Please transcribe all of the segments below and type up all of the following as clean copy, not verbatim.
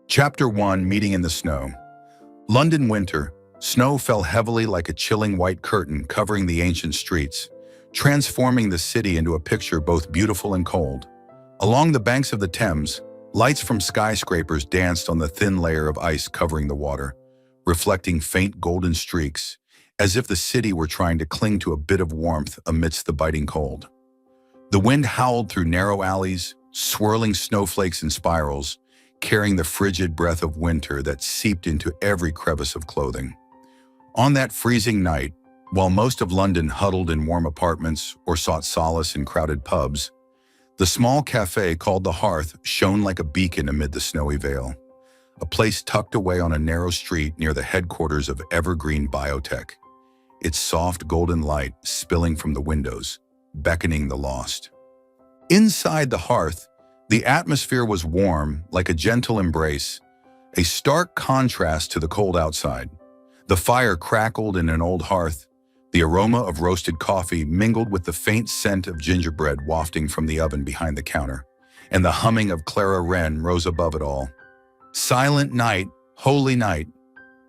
Chapter 1: Meeting in the Snow. London winter. Snow fell heavily like a chilling white curtain covering the ancient streets, transforming the city into a picture both beautiful and cold. Along the banks of the Thames, lights from skyscrapers danced on the thin layer of ice covering the water, reflecting faint golden streaks, as if the city were trying to cling to a bit of warmth amidst the biting cold. The wind howled through narrow alleys, swirling snowflakes in spirals, carrying the frigid breath of winter that seeped into every crevice of clothing. On that freezing night, while most of London huddled in warm apartments or sought solace in crowded pubs, the small cafe called the Hearth shone like a beacon amid the snowy veil, a place tucked away on a narrow street near the headquarters of Evergreen Biotech, its soft golden light spilling from the windows, beckoning the lost. Inside the Hearth, the atmosphere was warm, like a gentle embrace, a stark contrast to the cold outside. The fire crackled in an old hearth, the aroma of roasted coffee mingled with the faint scent of gingerbread wafting from the oven behind the counter, and the humming of Clara Wren rose above it all. "Silent night, holy night."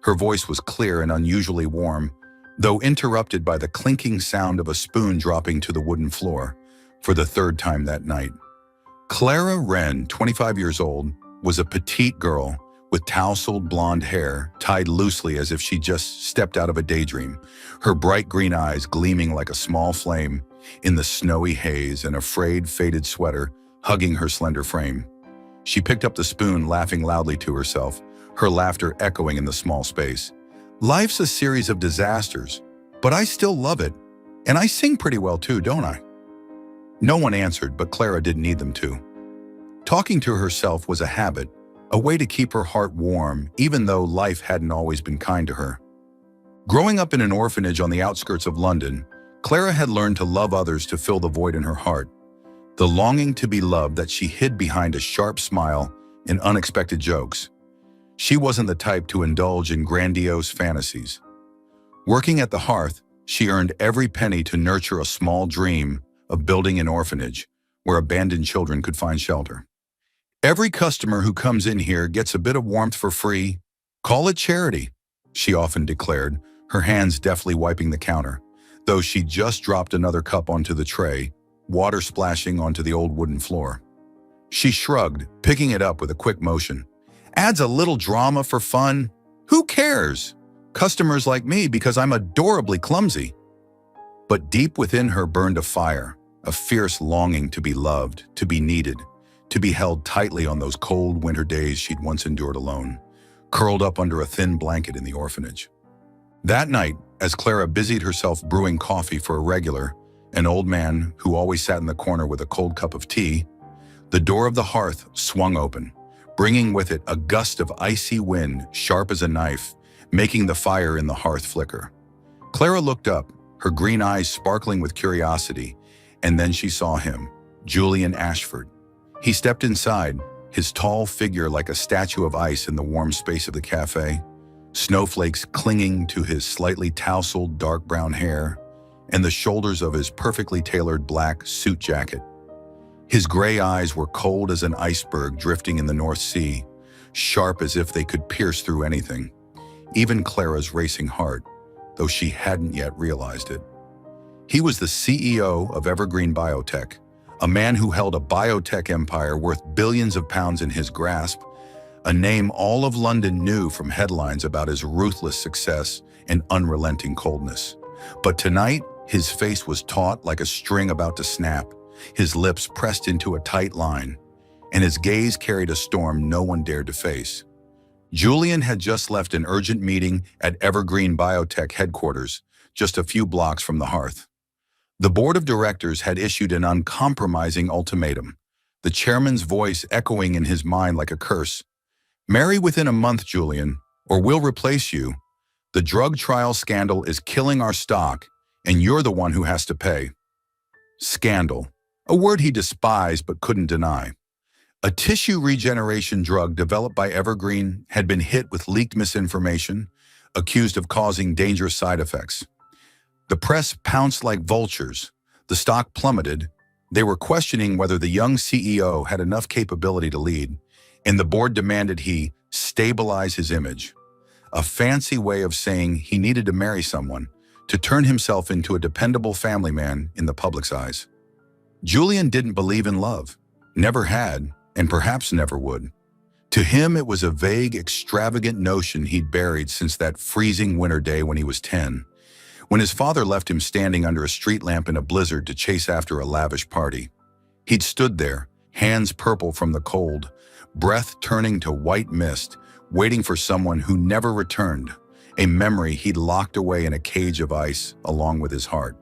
Her voice was clear and unusually warm, though interrupted by the clinking sound of a spoon dropping to the wooden floor, for the third time that night. Clara Wren, 25 years old, was a petite girl with tousled blonde hair tied loosely as if she just stepped out of a daydream, her bright green eyes gleaming like a small flame in the snowy haze, and a frayed, faded sweater hugging her slender frame. She picked up the spoon, laughing loudly to herself, her laughter echoing in the small space. "Life's a series of disasters, but I still love it. And I sing pretty well too, don't I?" No one answered, but Clara didn't need them to. Talking to herself was a habit, a way to keep her heart warm, even though life hadn't always been kind to her. Growing up in an orphanage on the outskirts of London, Clara had learned to love others to fill the void in her heart, the longing to be loved that she hid behind a sharp smile and unexpected jokes. She wasn't the type to indulge in grandiose fantasies. Working at the Hearth, she earned every penny to nurture a small dream of building an orphanage where abandoned children could find shelter. "Every customer who comes in here gets a bit of warmth for free. Call it charity," she often declared, her hands deftly wiping the counter, though she just dropped another cup onto the tray, water splashing onto the old wooden floor. She shrugged, picking it up with a quick motion. "Adds a little drama for fun. Who cares? Customers like me because I'm adorably clumsy." But deep within her burned a fire, a fierce longing to be loved, to be needed, to be held tightly on those cold winter days she'd once endured alone, curled up under a thin blanket in the orphanage. That night, as Clara busied herself brewing coffee for a regular, an old man who always sat in the corner with a cold cup of tea, the door of the Hearth swung open, bringing with it a gust of icy wind sharp as a knife, making the fire in the hearth flicker. Clara looked up, her green eyes sparkling with curiosity, and then she saw him, Julian Ashford. He stepped inside, his tall figure like a statue of ice in the warm space of the cafe, snowflakes clinging to his slightly tousled dark brown hair and the shoulders of his perfectly tailored black suit jacket. His gray eyes were cold as an iceberg drifting in the North Sea, sharp as if they could pierce through anything, even Clara's racing heart, though she hadn't yet realized it. He was the CEO of Evergreen Biotech, a man who held a biotech empire worth billions of pounds in his grasp, a name all of London knew from headlines about his ruthless success and unrelenting coldness. But tonight, his face was taut like a string about to snap, his lips pressed into a tight line, and his gaze carried a storm no one dared to face. Julian had just left an urgent meeting at Evergreen Biotech headquarters, just a few blocks from the Hearth. The board of directors had issued an uncompromising ultimatum, the chairman's voice echoing in his mind like a curse. "Marry within a month, Julian, or we'll replace you. The drug trial scandal is killing our stock, and you're the one who has to pay." Scandal, a word he despised but couldn't deny. A tissue regeneration drug developed by Evergreen had been hit with leaked misinformation, accused of causing dangerous side effects. The press pounced like vultures. The stock plummeted. They were questioning whether the young CEO had enough capability to lead, and the board demanded he stabilize his image. A fancy way of saying he needed to marry someone to turn himself into a dependable family man in the public's eyes. Julian didn't believe in love, never had, and perhaps never would. To him, it was a vague, extravagant notion he'd buried since that freezing winter day when he was 10, when his father left him standing under a street lamp in a blizzard to chase after a lavish party. He'd stood there, hands purple from the cold, breath turning to white mist, waiting for someone who never returned, a memory he'd locked away in a cage of ice along with his heart.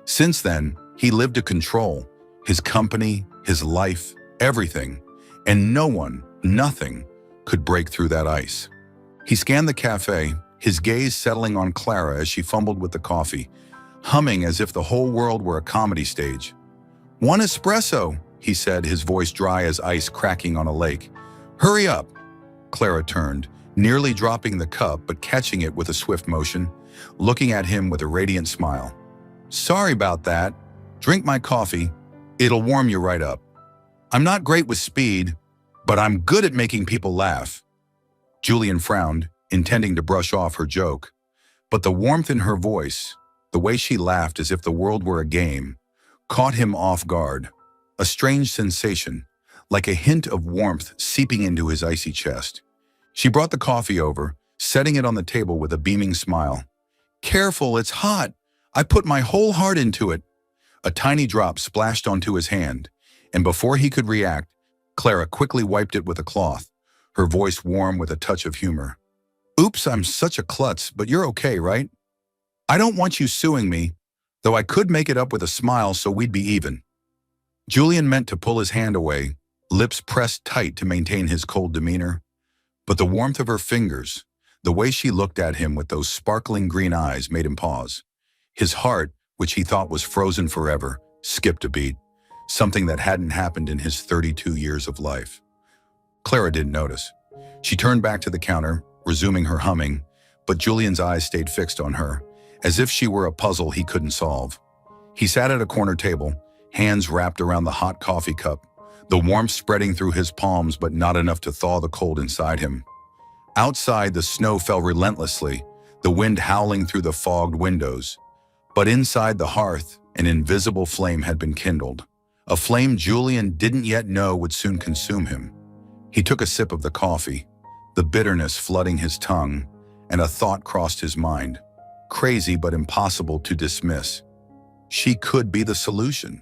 Since then, he lived to control his company, his life, everything, and no one, nothing, could break through that ice. He scanned the cafe, his gaze settling on Clara as she fumbled with the coffee, humming as if the whole world were a comedy stage. "One espresso," he said, his voice dry as ice cracking on a lake. "Hurry up." Clara turned, nearly dropping the cup but catching it with a swift motion, looking at him with a radiant smile. "Sorry about that. Drink my coffee. It'll warm you right up. I'm not great with speed, but I'm good at making people laugh." Julian frowned, intending to brush off her joke, but the warmth in her voice, the way she laughed as if the world were a game, caught him off guard. A strange sensation, like a hint of warmth seeping into his icy chest. She brought the coffee over, setting it on the table with a beaming smile. "Careful, it's hot. I put my whole heart into it." A tiny drop splashed onto his hand, and before he could react, Clara quickly wiped it with a cloth, her voice warm with a touch of humor. "Oops, I'm such a klutz, but you're okay, right? I don't want you suing me, though I could make it up with a smile so we'd be even." Julian meant to pull his hand away, lips pressed tight to maintain his cold demeanor, but the warmth of her fingers, the way she looked at him with those sparkling green eyes, made him pause. His heart, which he thought was frozen forever, skipped a beat, something that hadn't happened in his 32 years of life. Clara didn't notice. She turned back to the counter, resuming her humming, but Julian's eyes stayed fixed on her, as if she were a puzzle he couldn't solve. He sat at a corner table, hands wrapped around the hot coffee cup, the warmth spreading through his palms but not enough to thaw the cold inside him. Outside, the snow fell relentlessly, the wind howling through the fogged windows. But inside the hearth, an invisible flame had been kindled, a flame Julian didn't yet know would soon consume him. He took a sip of the coffee, the bitterness flooding his tongue, and a thought crossed his mind, crazy but impossible to dismiss. She could be the solution.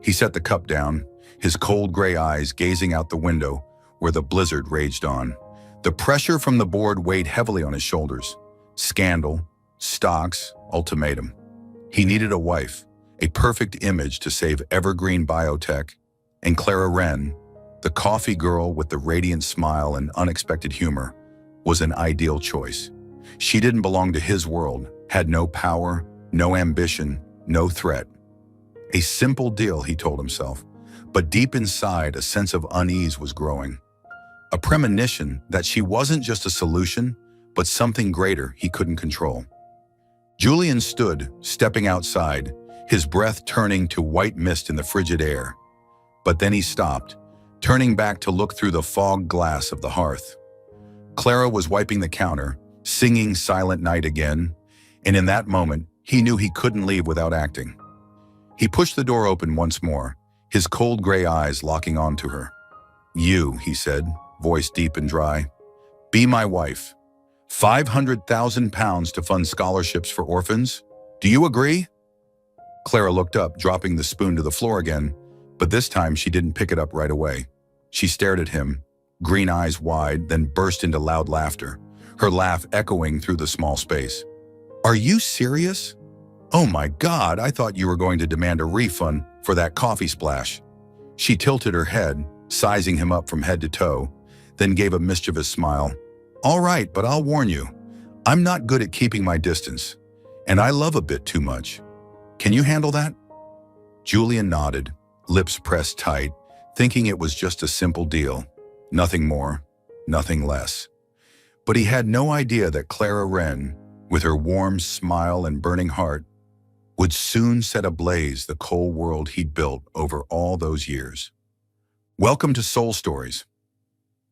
He set the cup down, his cold gray eyes gazing out the window where the blizzard raged on. The pressure from the board weighed heavily on his shoulders. Scandal, stocks, ultimatum. He needed a wife, a perfect image to save evergreen biotech, and Clara Wren, the coffee girl with the radiant smile and unexpected humor, was an ideal choice. She didn't belong to his world, had no power, no ambition, no threat. A simple deal, he told himself, but deep inside a sense of unease was growing. A premonition that she wasn't just a solution, but something greater he couldn't control. Julian stood, stepping outside, his breath turning to white mist in the frigid air. But then he stopped, turning back to look through the fogged glass of the hearth. Clara was wiping the counter, singing Silent Night again, and in that moment, he knew he couldn't leave without acting. He pushed the door open once more, his cold gray eyes locking onto her. "You," he said, voice deep and dry, "be my wife. £500,000 to fund scholarships for orphans. Do you agree?" Clara looked up, dropping the spoon to the floor again, but this time she didn't pick it up right away. She stared at him, green eyes wide, then burst into loud laughter, her laugh echoing through the small space. "Are you serious? Oh my God, I thought you were going to demand a refund for that coffee splash." She tilted her head, sizing him up from head to toe, then gave a mischievous smile. "All right, but I'll warn you, I'm not good at keeping my distance, and I love a bit too much. Can you handle that?" Julian nodded, lips pressed tight, thinking it was just a simple deal. Nothing more, nothing less. But he had no idea that Clara Wren, with her warm smile and burning heart, would soon set ablaze the cold world he'd built over all those years. Welcome to Soul Stories.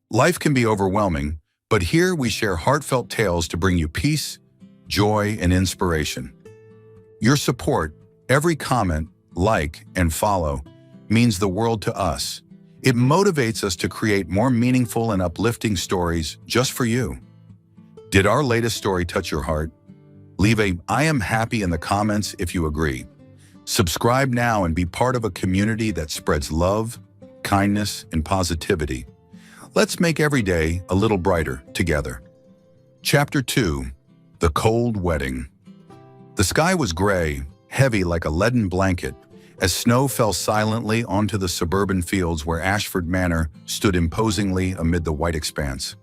Life can be overwhelming, but here we share heartfelt tales to bring you peace, joy, and inspiration. Your support, every comment, like, and follow, means the world to us. It motivates us to create more meaningful and uplifting stories just for you. Did our latest story touch your heart? Leave a "I am happy" in the comments if you agree. Subscribe now and be part of a community that spreads love, kindness, and positivity. Let's make every day a little brighter together. Chapter 2. The Cold Wedding. The sky was gray, heavy like a leaden blanket, as snow fell silently onto the suburban fields where Ashford Manor stood imposingly amid the white expanse.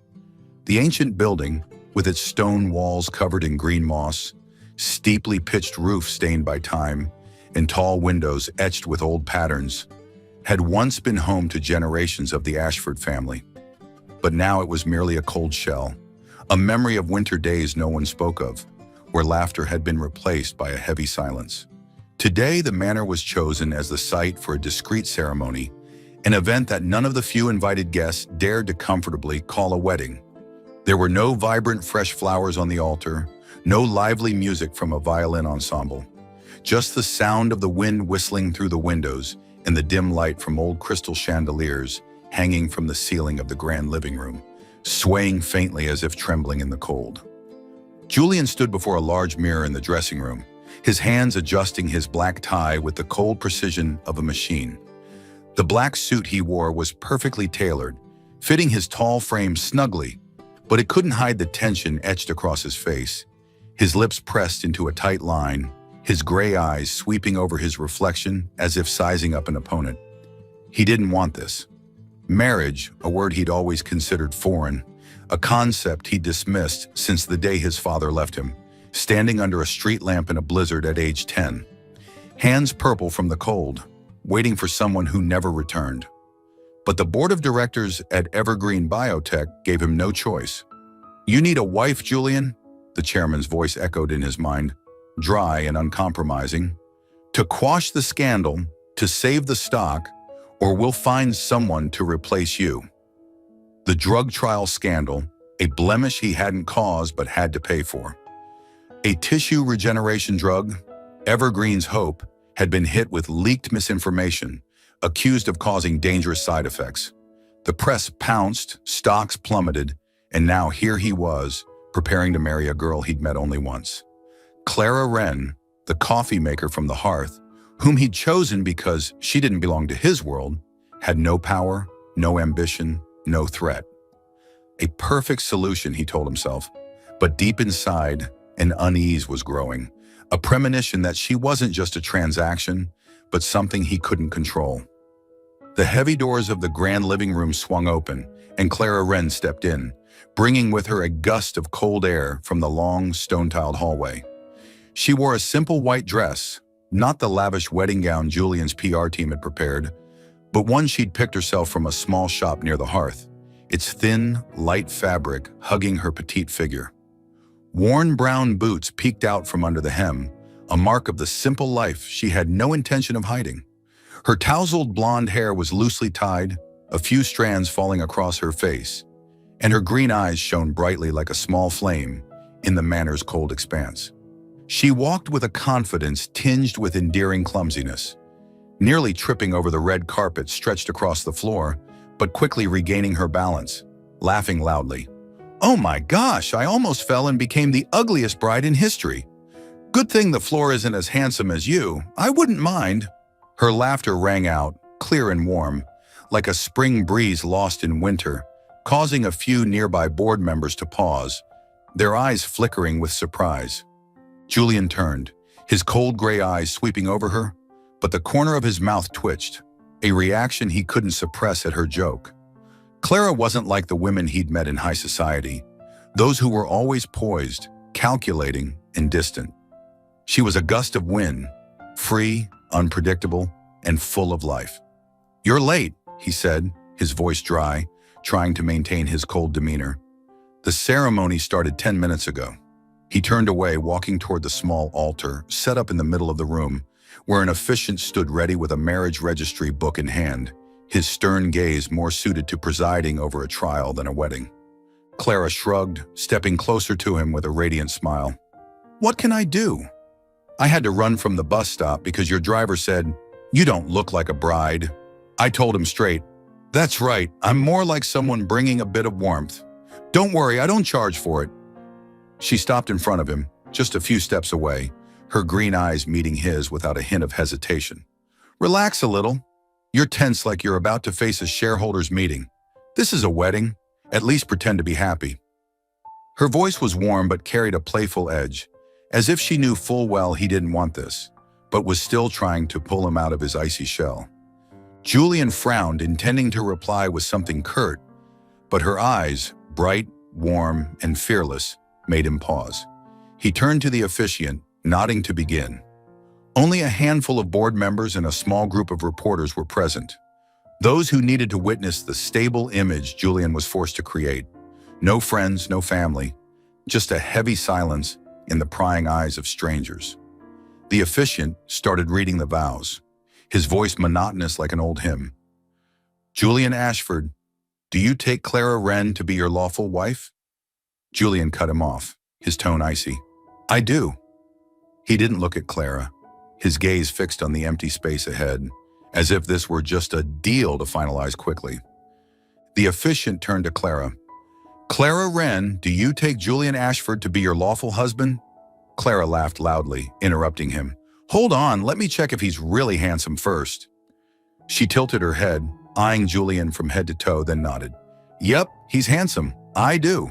The ancient building, with its stone walls covered in green moss, steeply pitched roof stained by time, and tall windows etched with old patterns, had once been home to generations of the Ashford family. But now it was merely a cold shell, a memory of winter days no one spoke of, where laughter had been replaced by a heavy silence. Today, the manor was chosen as the site for a discreet ceremony, an event that none of the few invited guests dared to comfortably call a wedding. There were no vibrant fresh flowers on the altar, no lively music from a violin ensemble, just the sound of the wind whistling through the windows and the dim light from old crystal chandeliers hanging from the ceiling of the grand living room, swaying faintly as if trembling in the cold. Julian stood before a large mirror in the dressing room, his hands adjusting his black tie with the cold precision of a machine. The black suit he wore was perfectly tailored, fitting his tall frame snugly, but it couldn't hide the tension etched across his face. His lips pressed into a tight line, his gray eyes sweeping over his reflection as if sizing up an opponent. He didn't want this. Marriage, a word he'd always considered foreign, a concept he dismissed since the day his father left him, standing under a street lamp in a blizzard at age 10. Hands purple from the cold, waiting for someone who never returned. But the board of directors at Evergreen Biotech gave him no choice. "You need a wife, Julian?" the chairman's voice echoed in his mind, dry and uncompromising. "To quash the scandal, to save the stock, or we'll find someone to replace you." The drug trial scandal, a blemish he hadn't caused but had to pay for. A tissue regeneration drug, Evergreen's Hope, had been hit with leaked misinformation, accused of causing dangerous side effects. The press pounced, stocks plummeted, and now here he was, preparing to marry a girl he'd met only once. Clara Wren, the coffee maker from the hearth, whom he'd chosen because she didn't belong to his world, had no power, no ambition, no threat. A perfect solution, he told himself, but deep inside, an unease was growing, a premonition that she wasn't just a transaction, but something he couldn't control. The heavy doors of the grand living room swung open, and Clara Wren stepped in, bringing with her a gust of cold air from the long, stone-tiled hallway. She wore a simple white dress, not the lavish wedding gown Julian's PR team had prepared, but one she'd picked herself from a small shop near the hearth, its thin, light fabric hugging her petite figure. Worn brown boots peeked out from under the hem, a mark of the simple life she had no intention of hiding. Her tousled blonde hair was loosely tied, a few strands falling across her face, and her green eyes shone brightly like a small flame in the manor's cold expanse. She walked with a confidence tinged with endearing clumsiness, nearly tripping over the red carpet stretched across the floor, but quickly regaining her balance, laughing loudly. "Oh my gosh, I almost fell and became the ugliest bride in history. Good thing the floor isn't as handsome as you. I wouldn't mind." Her laughter rang out, clear and warm, like a spring breeze lost in winter, causing a few nearby board members to pause, their eyes flickering with surprise. Julian turned, his cold gray eyes sweeping over her, but the corner of his mouth twitched, a reaction he couldn't suppress at her joke. Clara wasn't like the women he'd met in high society, those who were always poised, calculating, and distant. She was a gust of wind, free, unpredictable, and full of life. "You're late," he said, his voice dry, trying to maintain his cold demeanor. "The ceremony started 10 minutes ago." He turned away, walking toward the small altar set up in the middle of the room, where an officiant stood ready with a marriage registry book in hand, his stern gaze more suited to presiding over a trial than a wedding. Clara shrugged, stepping closer to him with a radiant smile. "What can I do? I had to run from the bus stop because your driver said, 'You don't look like a bride.' I told him straight, 'That's right, I'm more like someone bringing a bit of warmth. Don't worry, I don't charge for it.'" She stopped in front of him, just a few steps away, her green eyes meeting his without a hint of hesitation. "Relax a little. You're tense like you're about to face a shareholders meeting. This is a wedding. At least pretend to be happy." Her voice was warm but carried a playful edge, as if she knew full well he didn't want this, but was still trying to pull him out of his icy shell. Julian frowned, intending to reply with something curt, but her eyes, bright, warm, and fearless, made him pause. He turned to the officiant, nodding to begin. Only a handful of board members and a small group of reporters were present, those who needed to witness the stable image Julian was forced to create. No friends, no family, just a heavy silence in the prying eyes of strangers. The officiant started reading the vows, his voice monotonous like an old hymn. "Julian Ashford, do you take Clara Wren to be your lawful wife?" Julian cut him off, his tone icy. "I do." He didn't look at Clara, his gaze fixed on the empty space ahead, as if this were just a deal to finalize quickly. The officiant turned to Clara. "Clara Wren, do you take Julian Ashford to be your lawful husband?" Clara laughed loudly, interrupting him. "Hold on, let me check if he's really handsome first." She tilted her head, eyeing Julian from head to toe, then nodded. "Yep, he's handsome. I do.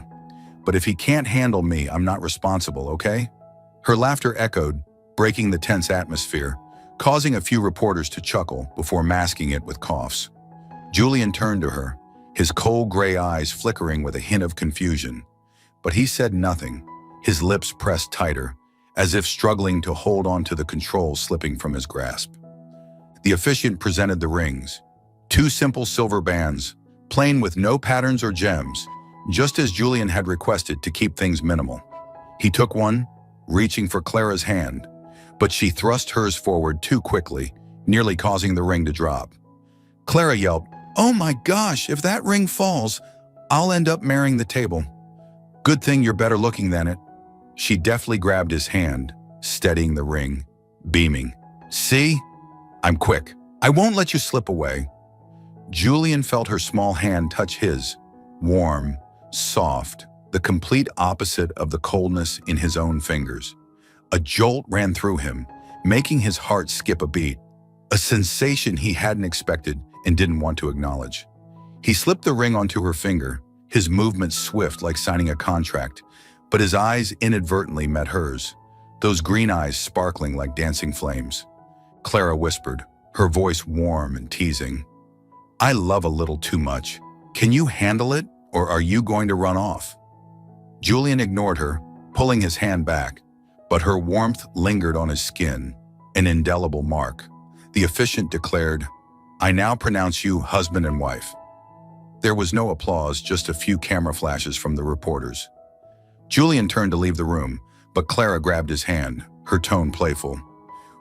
But if he can't handle me, I'm not responsible, okay?" Her laughter echoed, breaking the tense atmosphere, causing a few reporters to chuckle before masking it with coughs. Julian turned to her, his cold gray eyes flickering with a hint of confusion. But he said nothing, his lips pressed tighter, as if struggling to hold on to the control slipping from his grasp. The officiant presented the rings, two simple silver bands, plain with no patterns or gems, just as Julian had requested to keep things minimal. He took one, reaching for Clara's hand, but she thrust hers forward too quickly, nearly causing the ring to drop. Clara yelped, "Oh my gosh, if that ring falls, I'll end up marrying the table." "Good thing you're better looking than it." She deftly grabbed his hand, steadying the ring, beaming. "See? I'm quick. I won't let you slip away." Julian felt her small hand touch his, warm, soft, the complete opposite of the coldness in his own fingers. A jolt ran through him, making his heart skip a beat, a sensation he hadn't expected and didn't want to acknowledge. He slipped the ring onto her finger, his movements swift like signing a contract, but his eyes inadvertently met hers, those green eyes sparkling like dancing flames. Clara whispered, her voice warm and teasing, "I love a little too much. Can you handle it, or are you going to run off?" Julian ignored her, pulling his hand back, but her warmth lingered on his skin, an indelible mark. The officiant declared, "I now pronounce you husband and wife." There was no applause, just a few camera flashes from the reporters. Julian turned to leave the room, but Clara grabbed his hand, her tone playful.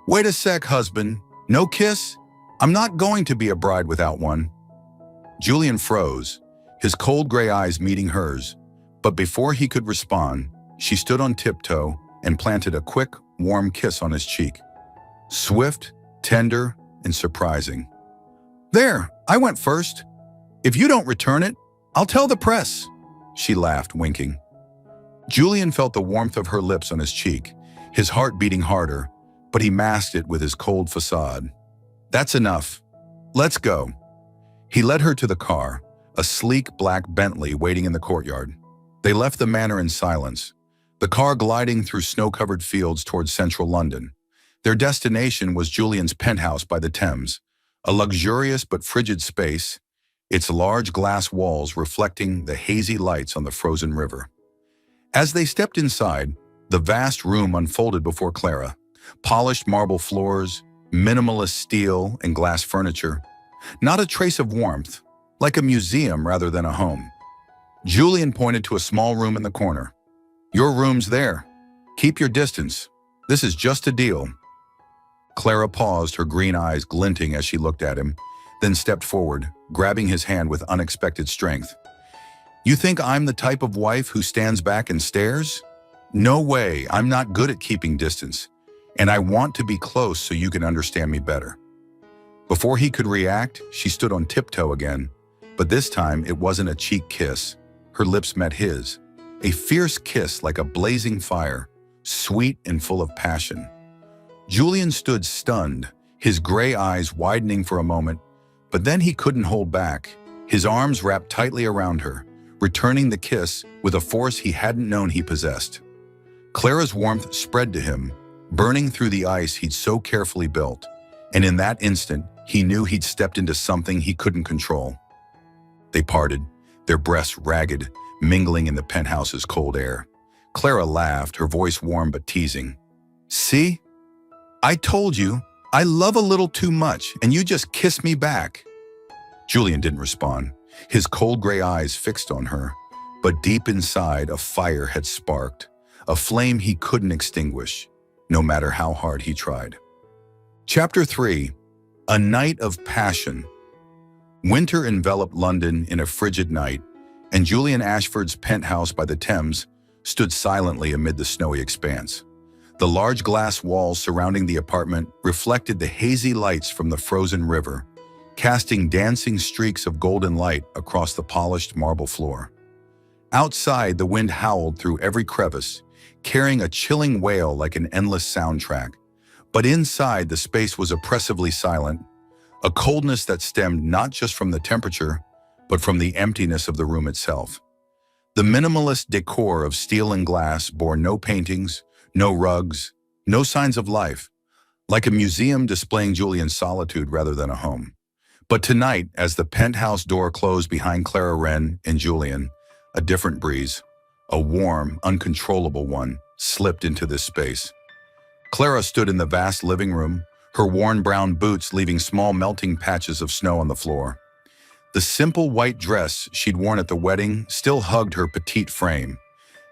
"Wait a sec, husband. No kiss? I'm not going to be a bride without one." Julian froze, his cold gray eyes meeting hers, but before he could respond, she stood on tiptoe and planted a quick, warm kiss on his cheek. Swift, tender, and surprising. "There, I went first. If you don't return it, I'll tell the press," she laughed, winking. Julian felt the warmth of her lips on his cheek, his heart beating harder, but he masked it with his cold facade. "That's enough. Let's go." He led her to the car, a sleek black Bentley waiting in the courtyard. They left the manor in silence, the car gliding through snow-covered fields towards central London. Their destination was Julian's penthouse by the Thames, a luxurious but frigid space, its large glass walls reflecting the hazy lights on the frozen river. As they stepped inside, the vast room unfolded before Clara. Polished marble floors, minimalist steel and glass furniture. Not a trace of warmth, like a museum rather than a home. Julian pointed to a small room in the corner. "Your room's there. Keep your distance. This is just a deal." Clara paused, her green eyes glinting as she looked at him, then stepped forward, grabbing his hand with unexpected strength. "You think I'm the type of wife who stands back and stares? No way, I'm not good at keeping distance, and I want to be close so you can understand me better." Before he could react, she stood on tiptoe again, but this time it wasn't a cheek kiss. Her lips met his, a fierce kiss like a blazing fire, sweet and full of passion. Julian stood stunned, his gray eyes widening for a moment, but then he couldn't hold back. His arms wrapped tightly around her, returning the kiss with a force he hadn't known he possessed. Clara's warmth spread to him, burning through the ice he'd so carefully built, and in that instant, he knew he'd stepped into something he couldn't control. They parted, their breaths ragged, mingling in the penthouse's cold air. Clara laughed, her voice warm but teasing. "See? I told you, I love a little too much, and you just kiss me back." Julian didn't respond, his cold gray eyes fixed on her, but deep inside a fire had sparked, a flame he couldn't extinguish, no matter how hard he tried. Chapter 3. A Night of Passion. Winter enveloped London in a frigid night, and Julian Ashford's penthouse by the Thames stood silently amid the snowy expanse. The large glass walls surrounding the apartment reflected the hazy lights from the frozen river, casting dancing streaks of golden light across the polished marble floor. Outside, the wind howled through every crevice, carrying a chilling wail like an endless soundtrack. But inside, the space was oppressively silent, a coldness that stemmed not just from the temperature, but from the emptiness of the room itself. The minimalist decor of steel and glass bore no paintings, no rugs, no signs of life, like a museum displaying Julian's solitude rather than a home. But tonight, as the penthouse door closed behind Clara Wren and Julian, a different breeze, a warm, uncontrollable one, slipped into this space. Clara stood in the vast living room, her worn brown boots leaving small melting patches of snow on the floor. The simple white dress she'd worn at the wedding still hugged her petite frame,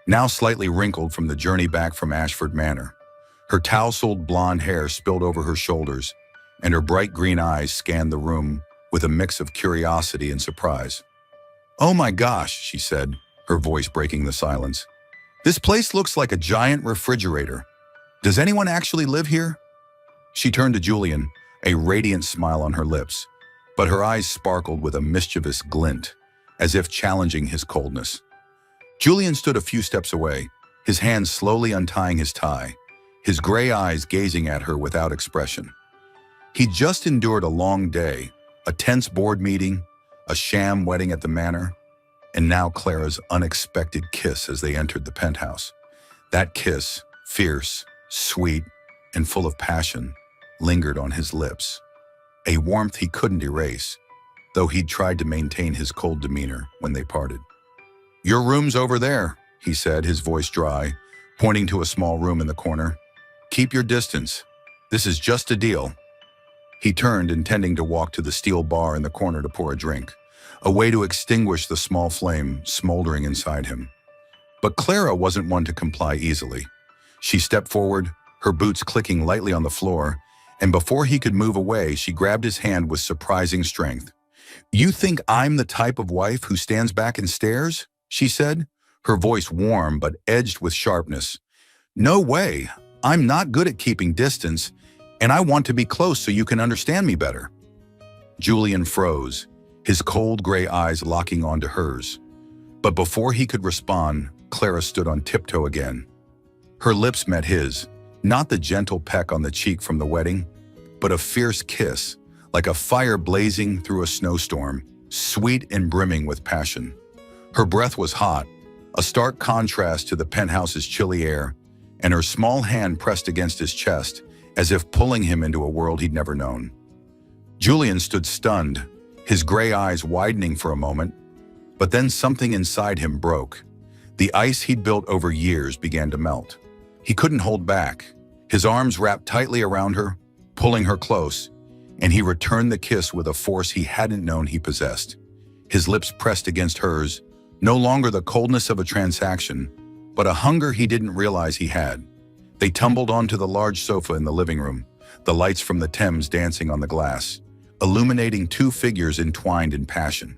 now slightly wrinkled from the journey back from Ashford Manor. Her tousled blonde hair spilled over her shoulders, and her bright green eyes scanned the room with a mix of curiosity and surprise. "Oh my gosh," she said, her voice breaking the silence. "This place looks like a giant refrigerator. Does anyone actually live here?" She turned to Julian, a radiant smile on her lips, but her eyes sparkled with a mischievous glint, as if challenging his coldness. Julian stood a few steps away, his hands slowly untying his tie, his gray eyes gazing at her without expression. He'd just endured a long day, a tense board meeting, a sham wedding at the manor, and now Clara's unexpected kiss as they entered the penthouse. That kiss, fierce, sweet, and full of passion, lingered on his lips, a warmth he couldn't erase, though he'd tried to maintain his cold demeanor when they parted. "Your room's over there," he said, his voice dry, pointing to a small room in the corner. "Keep your distance. This is just a deal." He turned, intending to walk to the steel bar in the corner to pour a drink, a way to extinguish the small flame smoldering inside him. But Clara wasn't one to comply easily. She stepped forward, her boots clicking lightly on the floor, and before he could move away, she grabbed his hand with surprising strength. "You think I'm the type of wife who stands back and stares?" she said, her voice warm but edged with sharpness. "No way. I'm not good at keeping distance, and I want to be close so you can understand me better." Julian froze, his cold gray eyes locking onto hers. But before he could respond, Clara stood on tiptoe again. Her lips met his, not the gentle peck on the cheek from the wedding, but a fierce kiss, like a fire blazing through a snowstorm, sweet and brimming with passion. Her breath was hot, a stark contrast to the penthouse's chilly air, and her small hand pressed against his chest, as if pulling him into a world he'd never known. Julian stood stunned, his gray eyes widening for a moment, but then something inside him broke. The ice he'd built over years began to melt. He couldn't hold back, his arms wrapped tightly around her, pulling her close, and he returned the kiss with a force he hadn't known he possessed. His lips pressed against hers, no longer the coldness of a transaction, but a hunger he didn't realize he had. They tumbled onto the large sofa in the living room, the lights from the Thames dancing on the glass. illuminating two figures entwined in passion.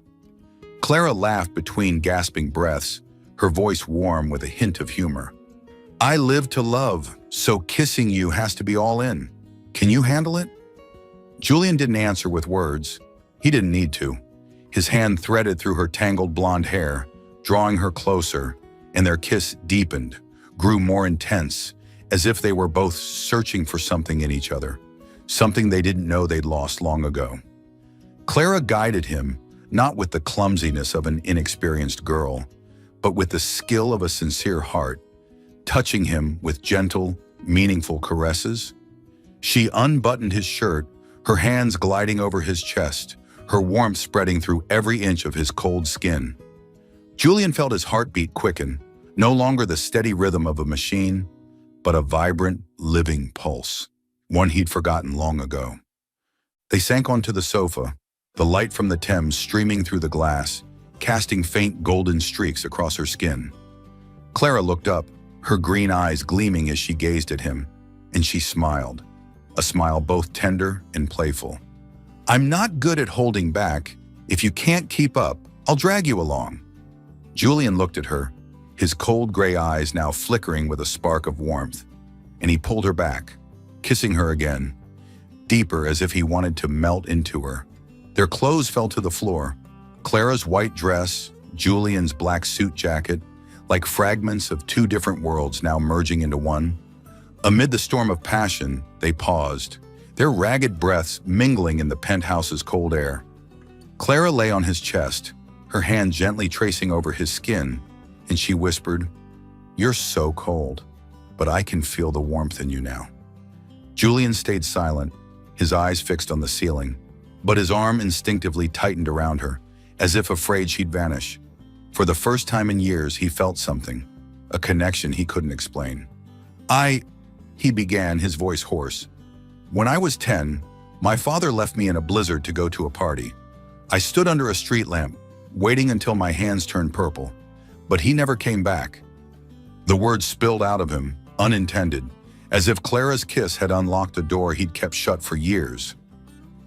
Clara laughed between gasping breaths, her voice warm with a hint of humor. I live to love, so kissing you has to be all in. Can you handle it? Julian didn't answer with words. He didn't need to. His hand threaded through her tangled blonde hair, drawing her closer, and their kiss deepened, grew more intense, as if they were both searching for something in each other, something they didn't know they'd lost long ago. Clara guided him, not with the clumsiness of an inexperienced girl, but with the skill of a sincere heart, touching him with gentle, meaningful caresses. She unbuttoned his shirt, her hands gliding over his chest, her warmth spreading through every inch of his cold skin. Julian felt his heartbeat quicken, no longer the steady rhythm of a machine, but a vibrant, living pulse, one he'd forgotten long ago. They sank onto the sofa, the light from the Thames streaming through the glass, casting faint golden streaks across her skin. Clara looked up, her green eyes gleaming as she gazed at him, and she smiled, a smile both tender and playful. I'm not good at holding back. If you can't keep up, I'll drag you along. Julian looked at her, his cold gray eyes now flickering with a spark of warmth, and he pulled her back, kissing her again, deeper as if he wanted to melt into her. Their clothes fell to the floor, Clara's white dress, Julian's black suit jacket, like fragments of two different worlds now merging into one. Amid the storm of passion, they paused, their ragged breaths mingling in the penthouse's cold air. Clara lay on his chest, her hand gently tracing over his skin, and she whispered, You're so cold, but I can feel the warmth in you now. Julian stayed silent, his eyes fixed on the ceiling, but his arm instinctively tightened around her, as if afraid she'd vanish. For the first time in years, he felt something, a connection he couldn't explain. He began, his voice hoarse. When I was 10, my father left me in a blizzard to go to a party. I stood under a street lamp, waiting until my hands turned purple, but he never came back. The words spilled out of him, unintended, as if Clara's kiss had unlocked a door he'd kept shut for years.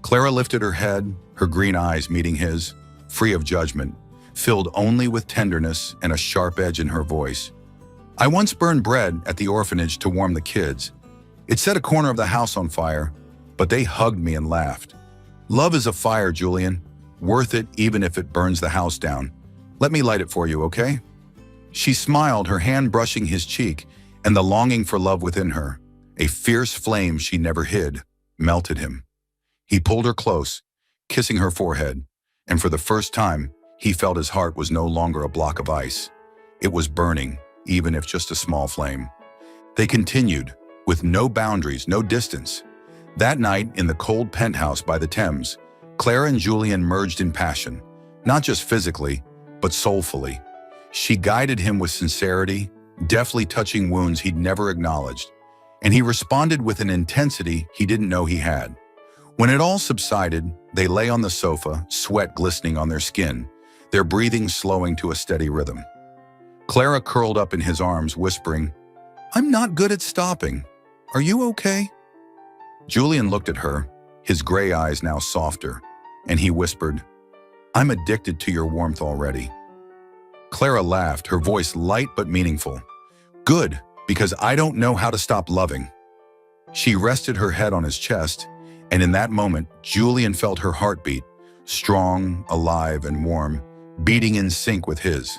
Clara lifted her head, her green eyes meeting his, free of judgment, filled only with tenderness and a sharp edge in her voice. I once burned bread at the orphanage to warm the kids. It set a corner of the house on fire, but they hugged me and laughed. Love is a fire, Julian. Worth it even if it burns the house down. Let me light it for you, okay? She smiled, her hand brushing his cheek, and the longing for love within her, a fierce flame she never hid, melted him. He pulled her close, kissing her forehead, and for the first time, he felt his heart was no longer a block of ice. It was burning, even if just a small flame. They continued, with no boundaries, no distance. That night, in the cold penthouse by the Thames, Clara and Julian merged in passion, not just physically, but soulfully. She guided him with sincerity, deftly touching wounds he'd never acknowledged, and he responded with an intensity he didn't know he had. When it all subsided, they lay on the sofa, sweat glistening on their skin, their breathing slowing to a steady rhythm. Clara curled up in his arms, whispering, I'm not good at stopping. Are you okay? Julian looked at her, his gray eyes now softer, and he whispered, I'm addicted to your warmth already. Clara laughed, her voice light but meaningful. Good, because I don't know how to stop loving. She rested her head on his chest, and in that moment, Julian felt her heartbeat, strong, alive, and warm, beating in sync with his.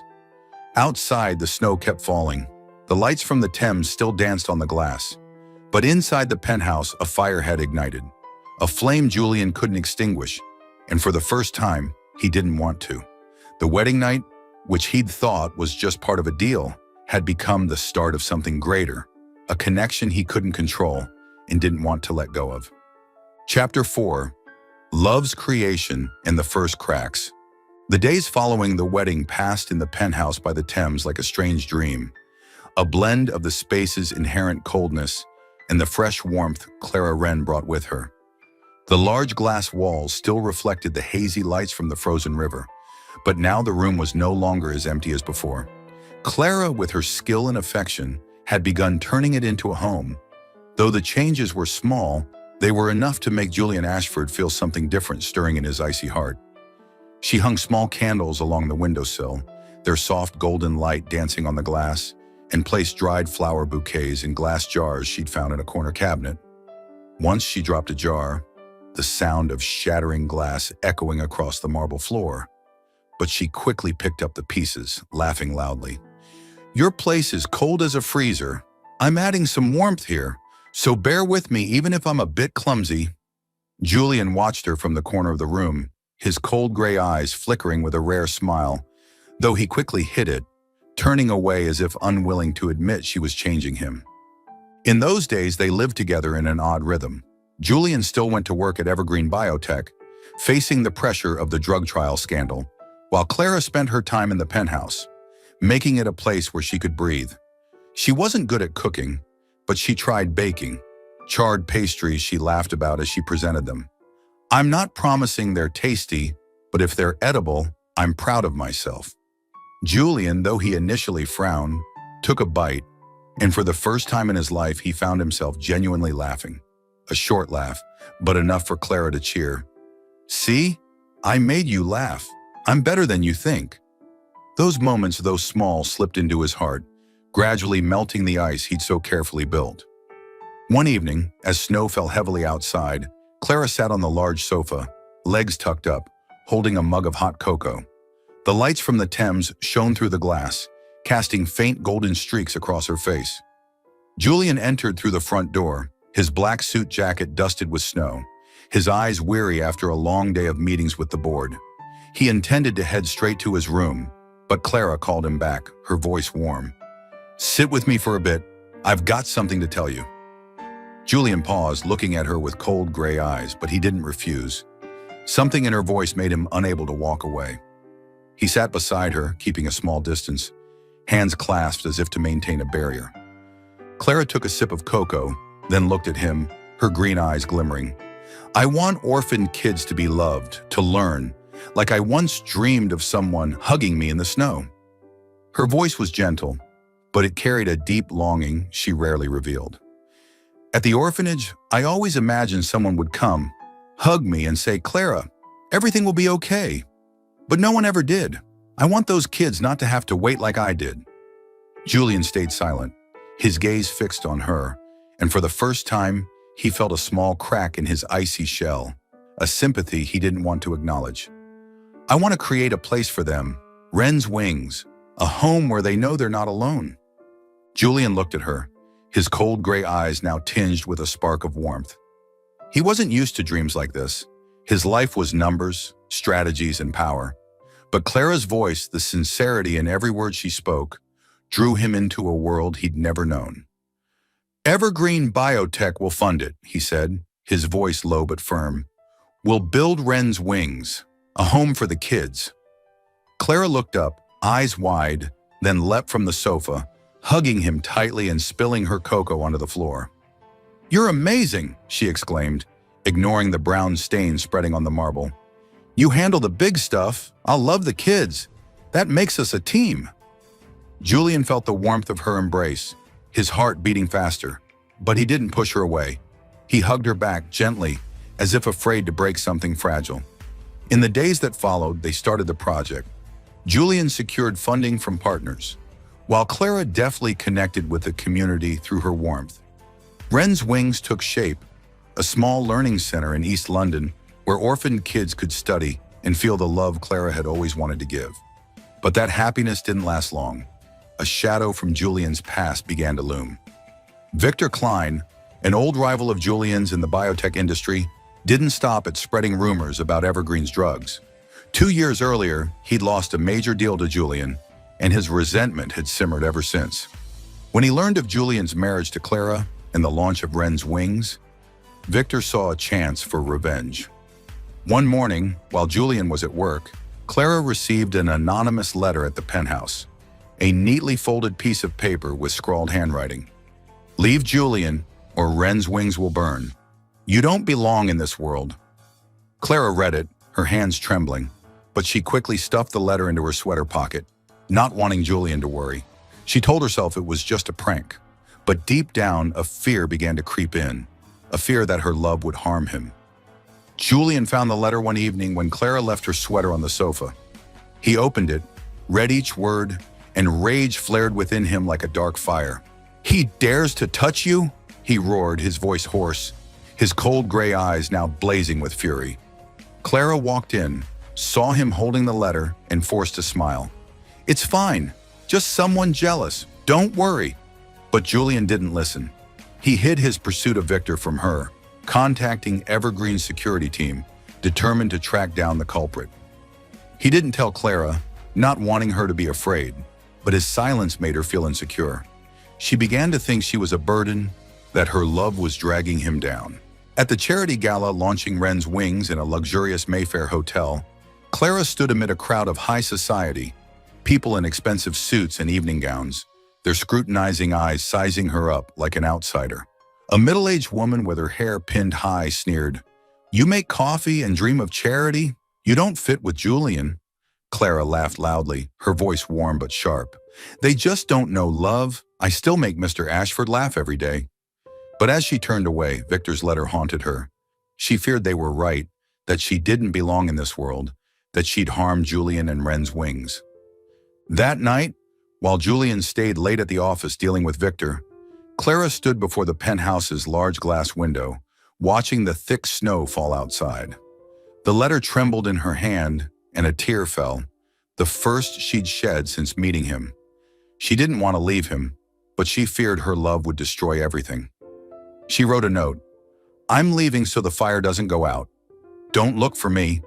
Outside, the snow kept falling. The lights from the Thames still danced on the glass. But inside the penthouse, a fire had ignited, a flame Julian couldn't extinguish, and for the first time, he didn't want to. The wedding night, which he'd thought was just part of a deal, had become the start of something greater, a connection he couldn't control and didn't want to let go of. Chapter 4. Love's Creation and the First Cracks. The days following the wedding passed in the penthouse by the Thames like a strange dream, a blend of the space's inherent coldness and the fresh warmth Clara Wren brought with her. The large glass walls still reflected the hazy lights from the frozen river, but now the room was no longer as empty as before. Clara, with her skill and affection, had begun turning it into a home. Though the changes were small, They were enough to make Julian Ashford feel something different stirring in his icy heart. She hung small candles along the windowsill, their soft golden light dancing on the glass, and placed dried flower bouquets in glass jars she'd found in a corner cabinet. Once she dropped a jar, the sound of shattering glass echoing across the marble floor. But she quickly picked up the pieces, laughing loudly. "Your place is cold as a freezer. I'm adding some warmth here, so bear with me even if I'm a bit clumsy." Julian watched her from the corner of the room, his cold gray eyes flickering with a rare smile, though he quickly hid it, turning away as if unwilling to admit she was changing him. In those days, they lived together in an odd rhythm. Julian still went to work at Evergreen Biotech, facing the pressure of the drug trial scandal, while Clara spent her time in the penthouse, making it a place where she could breathe. She wasn't good at cooking, but she tried baking, charred pastries she laughed about as she presented them. "I'm not promising they're tasty, but if they're edible, I'm proud of myself." Julian, though he initially frowned, took a bite, and for the first time in his life, he found himself genuinely laughing. A short laugh, but enough for Clara to cheer. "See? I made you laugh. I'm better than you think." Those moments, though small, slipped into his heart, gradually melting the ice he'd so carefully built. One evening, as snow fell heavily outside, Clara sat on the large sofa, legs tucked up, holding a mug of hot cocoa. The lights from the Thames shone through the glass, casting faint golden streaks across her face. Julian entered through the front door, his black suit jacket dusted with snow, his eyes weary after a long day of meetings with the board. He intended to head straight to his room, but Clara called him back, her voice warm. "Sit with me for a bit. I've got something to tell you." Julian paused, looking at her with cold gray eyes, but he didn't refuse. Something in her voice made him unable to walk away. He sat beside her, keeping a small distance, hands clasped as if to maintain a barrier. Clara took a sip of cocoa, then looked at him, her green eyes glimmering. "I want orphaned kids to be loved, to learn, like I once dreamed of someone hugging me in the snow." Her voice was gentle, but it carried a deep longing she rarely revealed. "At the orphanage, I always imagined someone would come, hug me and say, 'Clara, everything will be okay.' But no one ever did. I want those kids not to have to wait like I did." Julian stayed silent, his gaze fixed on her, and for the first time, he felt a small crack in his icy shell, a sympathy he didn't want to acknowledge. "I want to create a place for them, Wren's Wings, a home where they know they're not alone." Julian looked at her, his cold gray eyes now tinged with a spark of warmth. He wasn't used to dreams like this. His life was numbers, strategies, and power. But Clara's voice, the sincerity in every word she spoke, drew him into a world he'd never known. "Evergreen Biotech will fund it," he said, his voice low but firm. "We'll build Wren's Wings, a home for the kids." Clara looked up, eyes wide, then leapt from the sofa, hugging him tightly and spilling her cocoa onto the floor. "You're amazing," she exclaimed, ignoring the brown stain spreading on the marble. "You handle the big stuff. I'll love the kids. That makes us a team." Julian felt the warmth of her embrace, his heart beating faster, but he didn't push her away. He hugged her back gently, as if afraid to break something fragile. In the days that followed, they started the project. Julian secured funding from partners, while Clara deftly connected with the community through her warmth. Wren's Wings took shape, a small learning center in East London where orphaned kids could study and feel the love Clara had always wanted to give. But that happiness didn't last long. A shadow from Julian's past began to loom. Victor Klein, an old rival of Julian's in the biotech industry, didn't stop at spreading rumors about Evergreen's drugs. 2 years earlier, he'd lost a major deal to Julian, and his resentment had simmered ever since. When he learned of Julian's marriage to Clara and the launch of Wren's Wings, Victor saw a chance for revenge. One morning, while Julian was at work, Clara received an anonymous letter at the penthouse, a neatly folded piece of paper with scrawled handwriting. "Leave Julian, or Wren's Wings will burn. You don't belong in this world." Clara read it, her hands trembling, but she quickly stuffed the letter into her sweater pocket, not wanting Julian to worry. She told herself it was just a prank, but deep down, a fear began to creep in. a fear that her love would harm him. Julian found the letter one evening when Clara left her sweater on the sofa. He opened it, read each word, and rage flared within him like a dark fire. "He dares to touch you?" he roared, his voice hoarse, his cold gray eyes now blazing with fury. Clara walked in, saw him holding the letter, and forced a smile. "It's fine, just someone jealous, don't worry." But Julian didn't listen. He hid his pursuit of Victor from her, contacting Evergreen's security team, determined to track down the culprit. He didn't tell Clara, not wanting her to be afraid, but his silence made her feel insecure. She began to think she was a burden, that her love was dragging him down. At the charity gala launching Wren's Wings in a luxurious Mayfair hotel, Clara stood amid a crowd of high society, people in expensive suits and evening gowns, their scrutinizing eyes sizing her up like an outsider. A middle-aged woman with her hair pinned high sneered, "You make coffee and dream of charity? You don't fit with Julian." Clara laughed loudly, her voice warm but sharp. "They just don't know love. I still make Mr. Ashford laugh every day." But as she turned away, Victor's letter haunted her. She feared they were right, that she didn't belong in this world, that she'd harmed Julian and Wren's Wings. That night, while Julian stayed late at the office dealing with Victor, Clara stood before the penthouse's large glass window, watching the thick snow fall outside. The letter trembled in her hand, and a tear fell, the first she'd shed since meeting him. She didn't want to leave him, but she feared her love would destroy everything. She wrote a note, "I'm leaving so the fire doesn't go out. Don't look for me."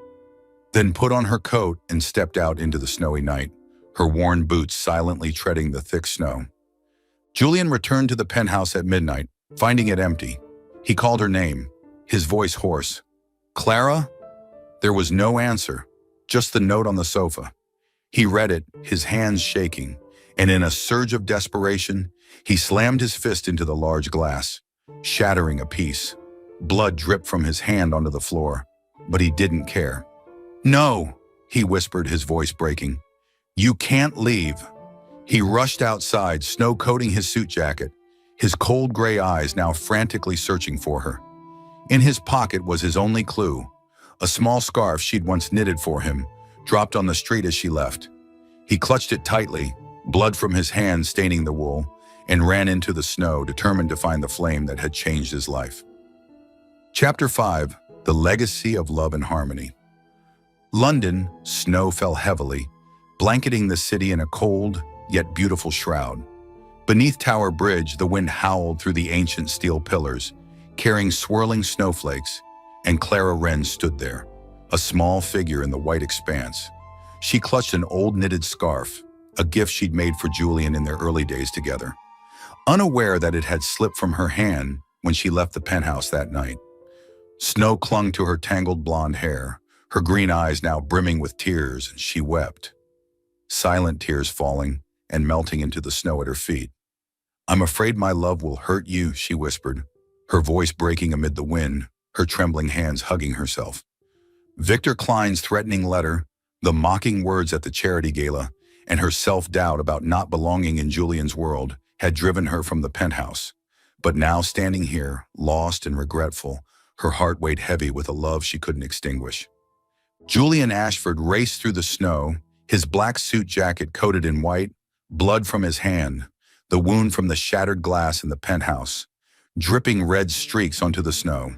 Then put on her coat and stepped out into the snowy night, her worn boots silently treading the thick snow. Julian returned to the penthouse at midnight, finding it empty. He called her name, his voice hoarse. "Clara?" There was no answer, just the note on the sofa. He read it, his hands shaking, and in a surge of desperation, he slammed his fist into the large glass, shattering a piece. Blood dripped from his hand onto the floor, but he didn't care. "No," he whispered, his voice breaking. "You can't leave." He rushed outside, snow coating his suit jacket, his cold gray eyes now frantically searching for her. In his pocket was his only clue, a small scarf she'd once knitted for him, dropped on the street as she left. He clutched it tightly, blood from his hands staining the wool, and ran into the snow, determined to find the flame that had changed his life. Chapter 5. The Legacy of Love and Harmony. London, snow fell heavily, blanketing the city in a cold, yet beautiful shroud. Beneath Tower Bridge, the wind howled through the ancient steel pillars, carrying swirling snowflakes, and Clara Wren stood there, a small figure in the white expanse. She clutched an old knitted scarf, a gift she'd made for Julian in their early days together, unaware that it had slipped from her hand when she left the penthouse that night. Snow clung to her tangled blonde hair, her green eyes now brimming with tears, and she wept. Silent tears falling and melting into the snow at her feet. "I'm afraid my love will hurt you," she whispered, her voice breaking amid the wind, her trembling hands hugging herself. Victor Klein's threatening letter, the mocking words at the charity gala, and her self-doubt about not belonging in Julian's world had driven her from the penthouse. But now standing here, lost and regretful, her heart weighed heavy with a love she couldn't extinguish. Julian Ashford raced through the snow, his black suit jacket coated in white, blood from his hand, the wound from the shattered glass in the penthouse, dripping red streaks onto the snow.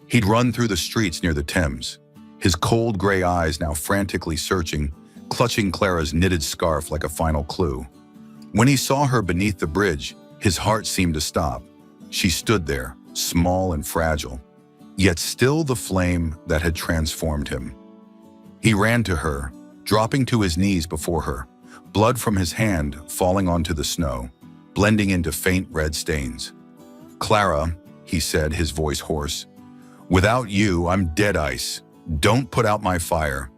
He'd run through the streets near the Thames, his cold gray eyes now frantically searching, clutching Clara's knitted scarf like a final clue. When he saw her beneath the bridge, his heart seemed to stop. She stood there, small and fragile, yet still the flame that had transformed him. He ran to her, dropping to his knees before her, blood from his hand falling onto the snow, blending into faint red stains. "Clara," he said, his voice hoarse, "without you, I'm dead ice. Don't put out my fire."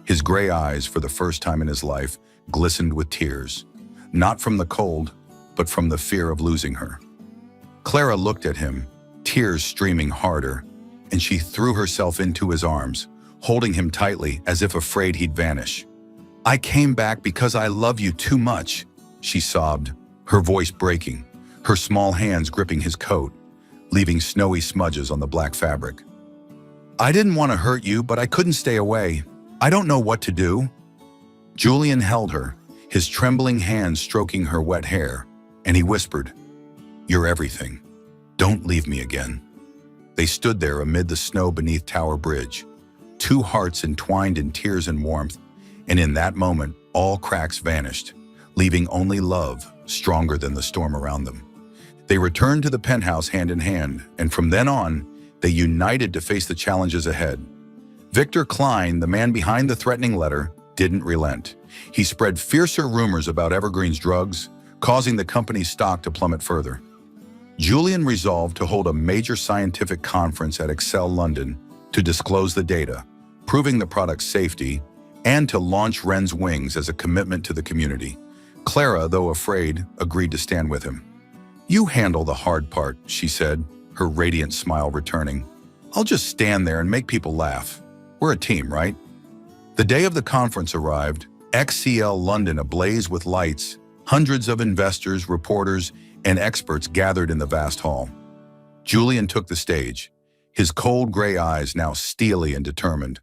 His gray eyes, for the first time in his life, glistened with tears, not from the cold, but from the fear of losing her. Clara looked at him, tears streaming harder, and she threw herself into his arms, holding him tightly as if afraid he'd vanish. "I came back because I love you too much," she sobbed, her voice breaking, her small hands gripping his coat. leaving snowy smudges on the black fabric. "I didn't want to hurt you, but I couldn't stay away. I don't know what to do." Julian held her, his trembling hands stroking her wet hair, and he whispered, "You're everything. Don't leave me again." They stood there amid the snow beneath Tower Bridge, two hearts entwined in tears and warmth, and in that moment, all cracks vanished, leaving only love, stronger than the storm around them. They returned to the penthouse hand in hand, and from then on, they united to face the challenges ahead. Victor Klein, the man behind the threatening letter, didn't relent. He spread fiercer rumors about Evergreen's drugs, causing the company's stock to plummet further. Julian resolved to hold a major scientific conference at Excel London to disclose the data, proving the product's safety, and to launch Wren's Wings as a commitment to the community. Clara, though afraid, agreed to stand with him. "You handle the hard part," she said, her radiant smile returning. "I'll just stand there and make people laugh. We're a team, right?" The day of the conference arrived, XCL London ablaze with lights, hundreds of investors, reporters, and experts gathered in the vast hall. Julian took the stage, his cold gray eyes now steely and determined,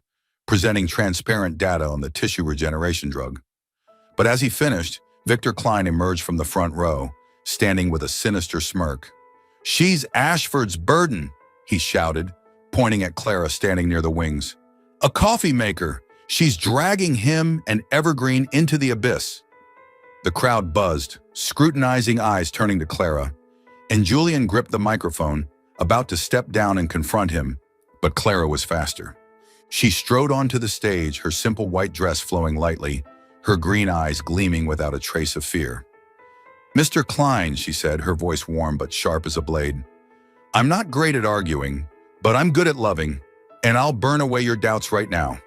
presenting transparent data on the tissue regeneration drug. But as he finished, Victor Klein emerged from the front row, standing with a sinister smirk. "She's Ashford's burden," he shouted, pointing at Clara standing near the wings. "A coffee maker. She's dragging him and Evergreen into the abyss." The crowd buzzed, scrutinizing eyes turning to Clara, and Julian gripped the microphone, about to step down and confront him, but Clara was faster. She strode onto the stage, her simple white dress flowing lightly, her green eyes gleaming without a trace of fear. "Mr. Klein," she said, her voice warm but sharp as a blade, "I'm not great at arguing, but I'm good at loving, and I'll burn away your doubts right now."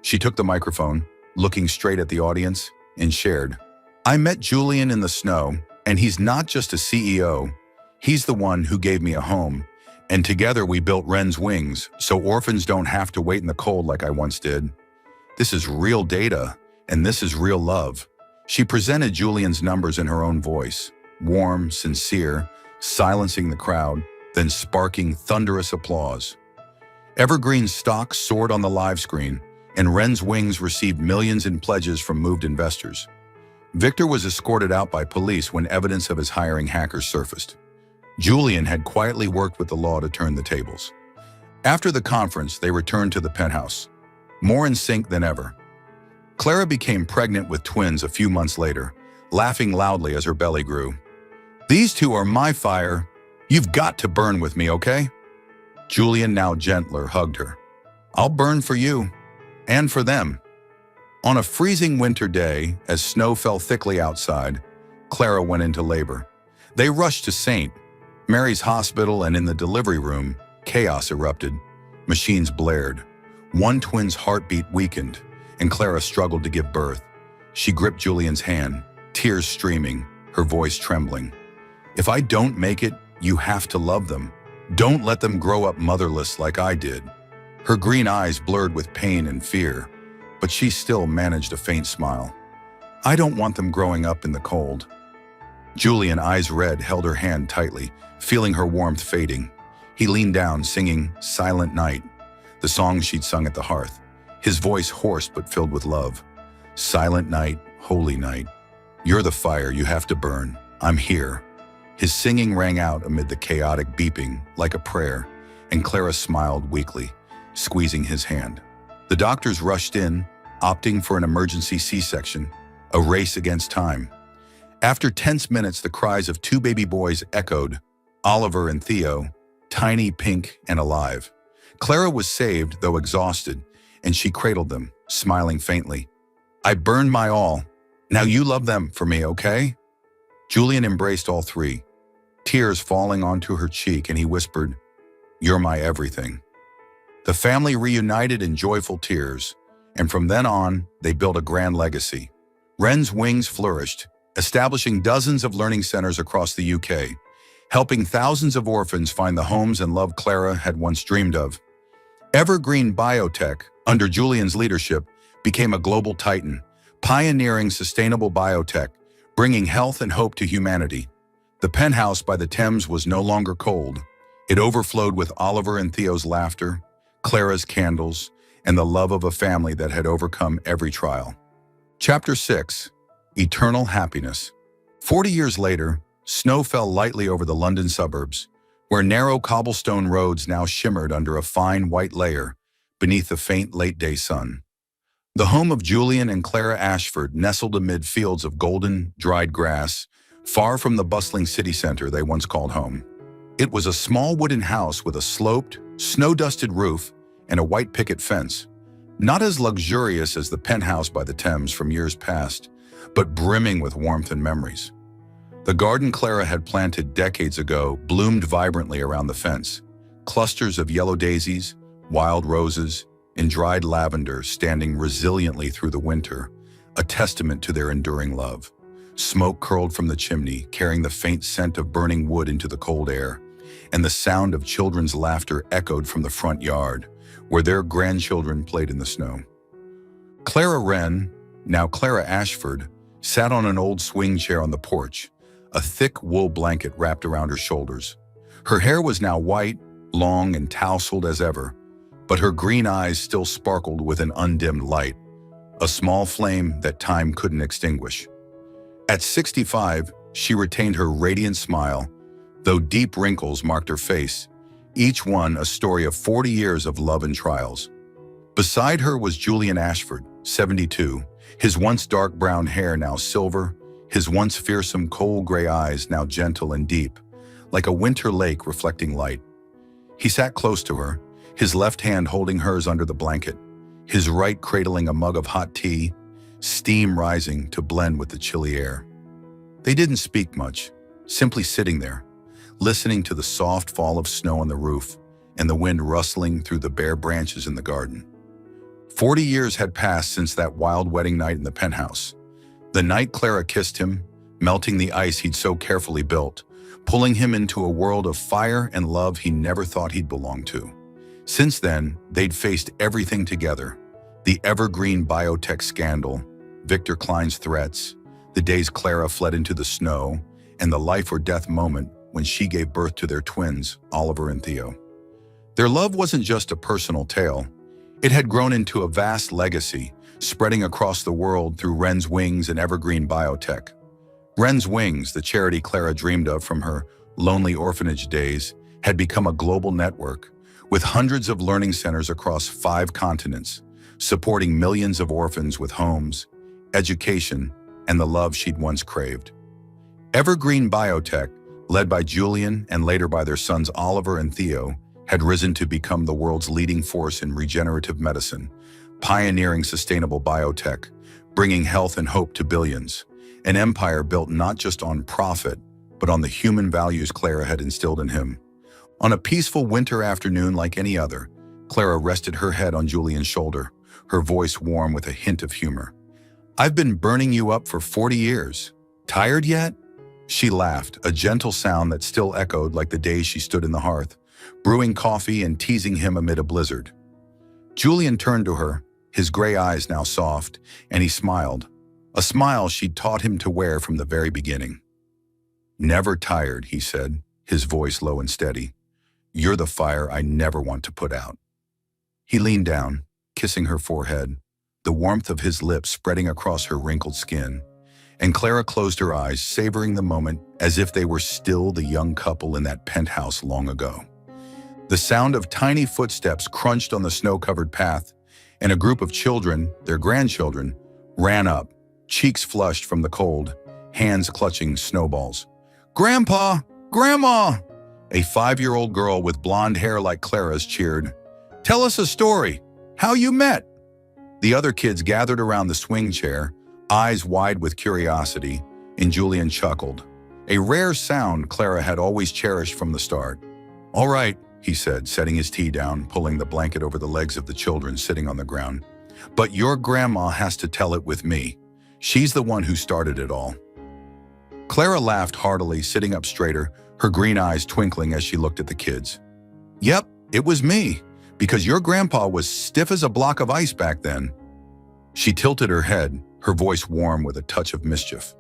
She took the microphone, looking straight at the audience, and shared, "I met Julian in the snow, and he's not just a CEO. He's the one who gave me a home, and together we built Wren's Wings so orphans don't have to wait in the cold like I once did. This is real data, and this is real love." She presented Julian's numbers in her own voice, warm, sincere, silencing the crowd, then sparking thunderous applause. Evergreen's stock soared on the live screen, and Wren's Wings received millions in pledges from moved investors. Victor was escorted out by police when evidence of his hiring hackers surfaced. Julian had quietly worked with the law to turn the tables. After the conference, they returned to the penthouse, more in sync than ever. Clara became pregnant with twins a few months later, laughing loudly as her belly grew. "These two are my fire. You've got to burn with me, okay?" Julian, now gentler, hugged her. "I'll burn for you, and for them." On a freezing winter day, as snow fell thickly outside, Clara went into labor. They rushed to St. Mary's Hospital, and in the delivery room, chaos erupted. Machines blared. One twin's heartbeat weakened, and Clara struggled to give birth. She gripped Julian's hand, tears streaming, her voice trembling. "If I don't make it, you have to love them. Don't let them grow up motherless like I did." Her green eyes blurred with pain and fear, but she still managed a faint smile. "I don't want them growing up in the cold." Julian, eyes red, held her hand tightly, feeling her warmth fading. He leaned down, singing "Silent Night," the song she'd sung at the hearth, his voice hoarse but filled with love. "Silent night, holy night. You're the fire you have to burn. I'm here." His singing rang out amid the chaotic beeping, like a prayer, and Clara smiled weakly, squeezing his hand. The doctors rushed in, opting for an emergency C-section, a race against time. After tense minutes, the cries of two baby boys echoed, Oliver and Theo, tiny, pink, and alive. Clara was saved, though exhausted, and she cradled them, smiling faintly. "I burned my all. Now you love them for me, okay?" Julian embraced all three, tears falling onto her cheek, and he whispered, "You're my everything." The family reunited in joyful tears, and from then on, they built a grand legacy. Wren's Wings flourished, establishing dozens of learning centers across the UK, helping thousands of orphans find the homes and love Clara had once dreamed of. Evergreen Biotech, under Julian's leadership, became a global titan, pioneering sustainable biotech, bringing health and hope to humanity. The penthouse by the Thames was no longer cold. It overflowed with Oliver and Theo's laughter, Clara's candles, and the love of a family that had overcome every trial. Chapter 6. Eternal Happiness. 40 years later, snow fell lightly over the London suburbs, where narrow cobblestone roads now shimmered under a fine white layer beneath the faint late-day sun. The home of Julian and Clara Ashford nestled amid fields of golden, dried grass, far from the bustling city center they once called home. It was a small wooden house with a sloped, snow-dusted roof and a white picket fence, not as luxurious as the penthouse by the Thames from years past, but brimming with warmth and memories. The garden Clara had planted decades ago bloomed vibrantly around the fence, clusters of yellow daisies, wild roses, and dried lavender standing resiliently through the winter, a testament to their enduring love. Smoke curled from the chimney, carrying the faint scent of burning wood into the cold air, and the sound of children's laughter echoed from the front yard, where their grandchildren played in the snow. Clara Wren, now Clara Ashford, sat on an old swing chair on the porch, a thick wool blanket wrapped around her shoulders. Her hair was now white, long and tousled as ever, but her green eyes still sparkled with an undimmed light, a small flame that time couldn't extinguish. At 65, she retained her radiant smile, though deep wrinkles marked her face, each one a story of 40 years of love and trials. Beside her was Julian Ashford, 72, his once dark brown hair now silver, his once fearsome coal gray eyes now gentle and deep, like a winter lake reflecting light. He sat close to her, his left hand holding hers under the blanket, his right cradling a mug of hot tea, steam rising to blend with the chilly air. They didn't speak much, simply sitting there, listening to the soft fall of snow on the roof and the wind rustling through the bare branches in the garden. 40 years had passed since that wild wedding night in the penthouse. The night Clara kissed him, melting the ice he'd so carefully built, pulling him into a world of fire and love he never thought he'd belong to. Since then, they'd faced everything together: the evergreen biotech scandal, Victor Klein's threats, the days Clara fled into the snow, and the life or death moment when she gave birth to their twins, Oliver and Theo. Their love wasn't just a personal tale. It had grown into a vast legacy, spreading across the world through Wren's Wings and Evergreen Biotech. Wren's Wings, the charity Clara dreamed of from her lonely orphanage days, had become a global network, with hundreds of learning centers across 5 continents, supporting millions of orphans with homes, education, and the love she'd once craved. Evergreen Biotech, led by Julian and later by their sons Oliver and Theo, had risen to become the world's leading force in regenerative medicine, pioneering sustainable biotech, bringing health and hope to billions, an empire built not just on profit, but on the human values Clara had instilled in him. On a peaceful winter afternoon like any other, Clara rested her head on Julian's shoulder, her voice warm with a hint of humor. "I've been burning you up for 40 years. Tired yet?" She laughed, a gentle sound that still echoed like the days she stood in the hearth, brewing coffee and teasing him amid a blizzard. Julian turned to her, his gray eyes now soft, and he smiled, a smile she'd taught him to wear from the very beginning. "Never tired," he said, his voice low and steady. "You're the fire I never want to put out." He leaned down, kissing her forehead, the warmth of his lips spreading across her wrinkled skin, and Clara closed her eyes, savoring the moment as if they were still the young couple in that penthouse long ago. The sound of tiny footsteps crunched on the snow-covered path, and a group of children, their grandchildren, ran up, cheeks flushed from the cold, hands clutching snowballs. "Grandpa! Grandma!" A 5-year-old girl with blonde hair like Clara's cheered. "Tell us a story. How you met?" The other kids gathered around the swing chair, eyes wide with curiosity, and Julian chuckled, a rare sound Clara had always cherished from the start. "All right," he said, setting his tea down, pulling the blanket over the legs of the children sitting on the ground. "But your grandma has to tell it with me. She's the one who started it all." Clara laughed heartily, sitting up straighter, her green eyes twinkling as she looked at the kids. "Yep, it was me, because your grandpa was stiff as a block of ice back then." She tilted her head, her voice warm with a touch of mischief.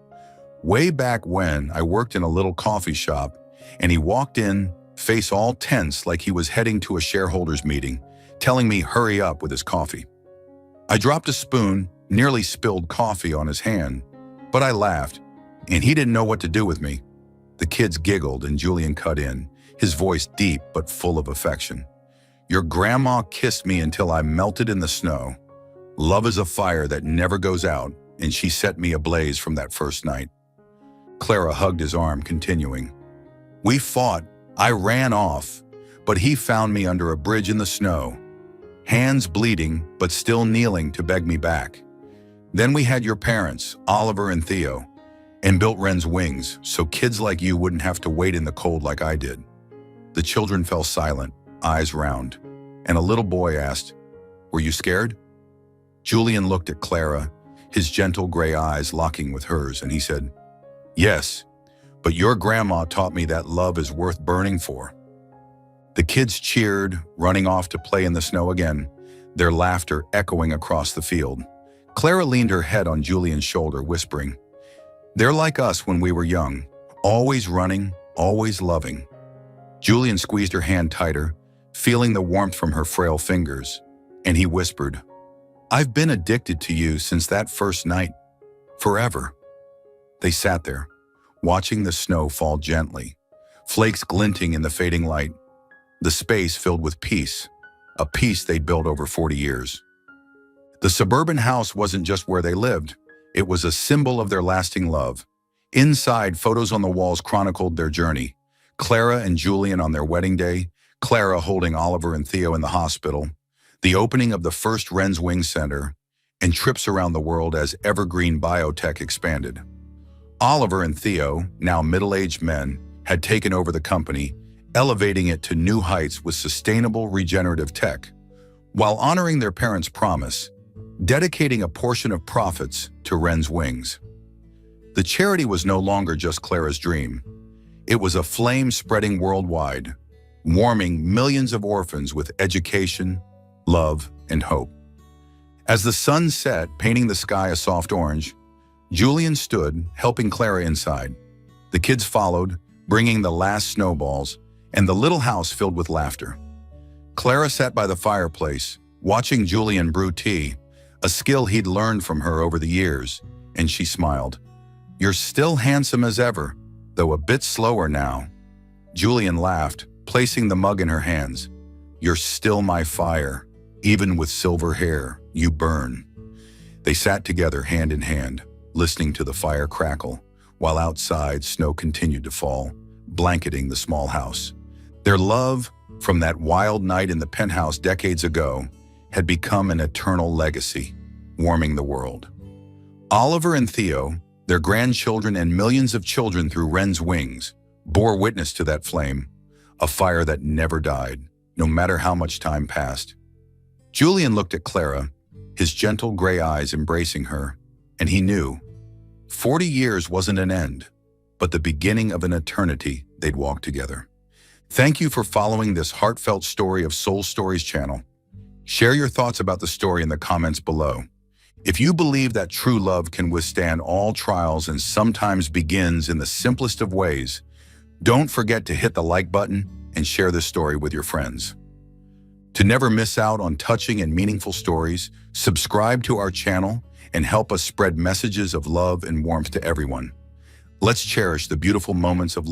"Way back when, I worked in a little coffee shop, and he walked in, face all tense like he was heading to a shareholders meeting, telling me hurry up with his coffee. I dropped a spoon, nearly spilled coffee on his hand, but I laughed, and he didn't know what to do with me. The kids giggled and Julian cut in, his voice deep but full of affection. Your grandma kissed me until I melted in the snow. Love is a fire that never goes out, and she set me ablaze from that first night. Clara hugged his arm, continuing. We fought. I ran off, but he found me under a bridge in the snow, hands bleeding but still kneeling to beg me back. Then we had your parents, Oliver and Theo, and built Wren's wings so kids like you wouldn't have to wait in the cold like I did. The children fell silent, eyes round, and a little boy asked, Were you scared? Julian looked at Clara, his gentle gray eyes locking with hers, and he said, Yes, but your grandma taught me that love is worth burning for. The kids cheered, running off to play in the snow again, their laughter echoing across the field. Clara leaned her head on Julian's shoulder, whispering, They're like us when we were young, always running, always loving. Julian squeezed her hand tighter, feeling the warmth from her frail fingers, and he whispered, I've been addicted to you since that first night, forever. They sat there, watching the snow fall gently, flakes glinting in the fading light, the space filled with peace, a peace they'd built over 40 years. The suburban house wasn't just where they lived, it was a symbol of their lasting love. Inside, photos on the walls chronicled their journey. Clara and Julian on their wedding day, Clara holding Oliver and Theo in the hospital, the opening of the first Wren's Wing Center, and trips around the world as evergreen biotech expanded. Oliver and Theo, now middle-aged men, had taken over the company, elevating it to new heights with sustainable regenerative tech, while honoring their parents' promise, dedicating a portion of profits to Wren's Wings. The charity was no longer just Clara's dream. It was a flame spreading worldwide, warming millions of orphans with education, love, and hope. As the sun set, painting the sky a soft orange, Julian stood, helping Clara inside. The kids followed, bringing the last snowballs, and the little house filled with laughter. Clara sat by the fireplace, watching Julian brew tea, a skill he'd learned from her over the years, and she smiled. You're still handsome as ever, though a bit slower now. Julian laughed, placing the mug in her hands. You're still my fire. Even with silver hair, you burn. They sat together hand in hand, listening to the fire crackle, while outside snow continued to fall, blanketing the small house. Their love, from that wild night in the penthouse decades ago, had become an eternal legacy, warming the world. Oliver and Theo, their grandchildren and millions of children through Wren's Wings, bore witness to that flame, a fire that never died, no matter how much time passed. Julian looked at Clara, his gentle gray eyes embracing her, and he knew 40 years wasn't an end, but the beginning of an eternity they'd walk together. Thank you for following this heartfelt story of Soul Stories channel. Share your thoughts about the story in the comments below. If you believe that true love can withstand all trials and sometimes begins in the simplest of ways, don't forget to hit the like button and share this story with your friends. To never miss out on touching and meaningful stories, subscribe to our channel and help us spread messages of love and warmth to everyone. Let's cherish the beautiful moments of